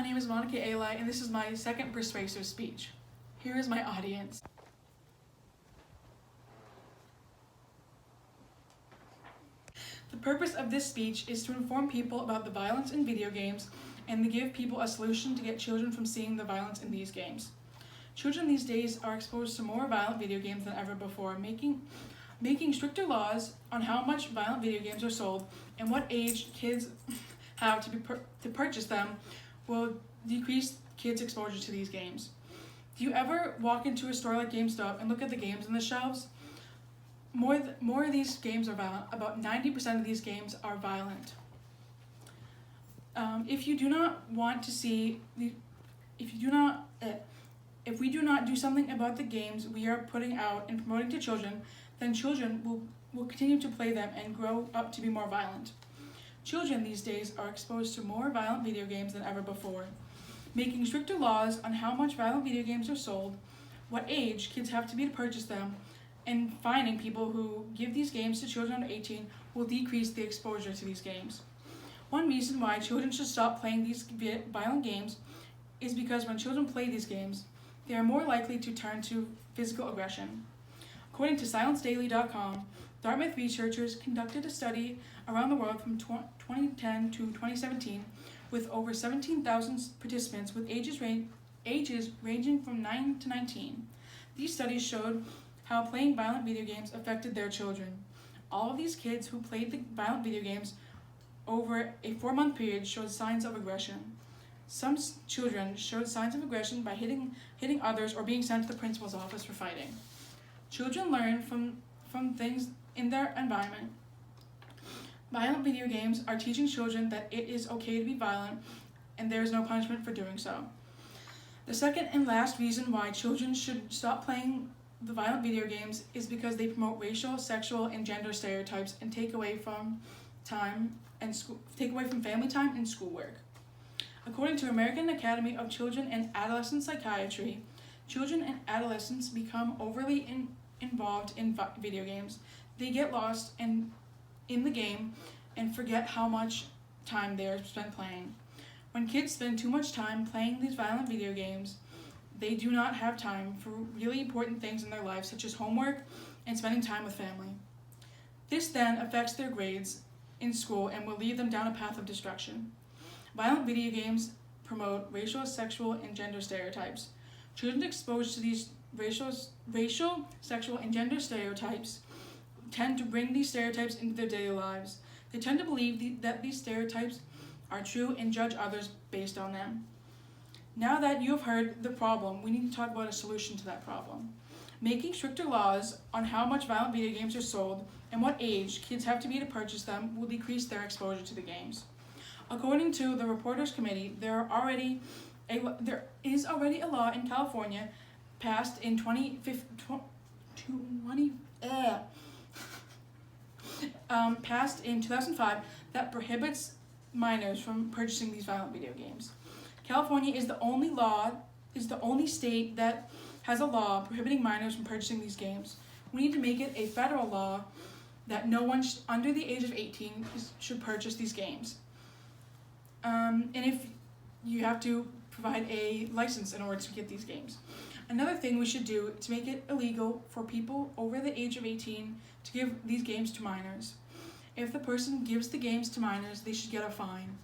name is Monica Eli, and this is my second persuasive speech. Here is my audience. The purpose of this speech is to inform people about the violence in video games and to give people a solution to get children from seeing the violence in these games. Children these days are exposed to more violent video games than ever before, making stricter laws on how much violent video games are sold and what age kids have to purchase them will decrease kids' exposure to these games. Do you ever walk into a store like GameStop and look at the games on the shelves? More of these games are violent. About 90% of these games are violent. If we do not do something about the games we are putting out and promoting to children, then children will continue to play them and grow up to be more violent. Children these days are exposed to more violent video games than ever before. Making stricter laws on how much violent video games are sold, what age kids have to be to purchase them, and fining people who give these games to children under 18 will decrease the exposure to these games. One reason why children should stop playing these violent games is because when children play these games, they are more likely to turn to physical aggression. According to SilenceDaily.com, Dartmouth researchers conducted a study around the world from 2010 to 2017 with over 17,000 participants with ages ranging from 9 to 19. These studies showed how playing violent video games affected their children. All of these kids who played the violent video games over a 4-month period showed signs of aggression. Some children showed signs of aggression by hitting others or being sent to the principal's office for fighting. Children learn from things in their environment. Violent video games are teaching children that it is okay to be violent and there is no punishment for doing so. The second and last reason why children should stop playing the violent video games is because they promote racial, sexual, and gender stereotypes and take away from family time and schoolwork. According to American Academy of Children and Adolescent Psychiatry, children and adolescents become overly involved in video games. They get lost in the game and forget how much time they are spent playing. When kids spend too much time playing these violent video games, they do not have time for really important things in their lives, such as homework and spending time with family. This then affects their grades in school and will lead them down a path of destruction. Violent video games promote racial, sexual, and gender stereotypes. Children exposed to these racial, sexual, and gender stereotypes tend to bring these stereotypes into their daily lives. They tend to believe that these stereotypes are true and judge others based on them. Now that you have heard the problem, we need to talk about a solution to that problem. Making stricter laws on how much violent video games are sold and what age kids have to be to purchase them will decrease their exposure to the games. According to the Reporters Committee, there is already a law in California passed in 2005 that prohibits minors from purchasing these violent video games. California is the only state that has a law prohibiting minors from purchasing these games. We need to make it a federal law that no one under the age of 18 should purchase these games. And if you have to provide a license in order to get these games. Another thing we should do to make it illegal for people over the age of 18 to give these games to minors. If the person gives the games to minors, they should get a fine.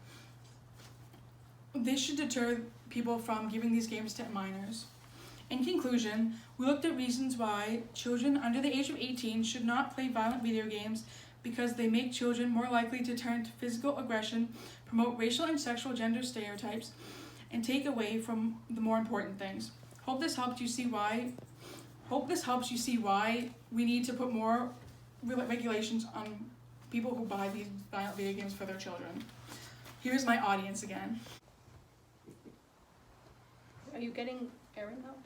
This should deter people from giving these games to minors. In conclusion, we looked at reasons why children under the age of 18 should not play violent video games because they make children more likely to turn to physical aggression, promote racial and sexual gender stereotypes, and take away from the more important things. Hope this helps you see why we need to put more regulations on people who buy these violent video games for their children. Here's my audience again. Are you getting errand help?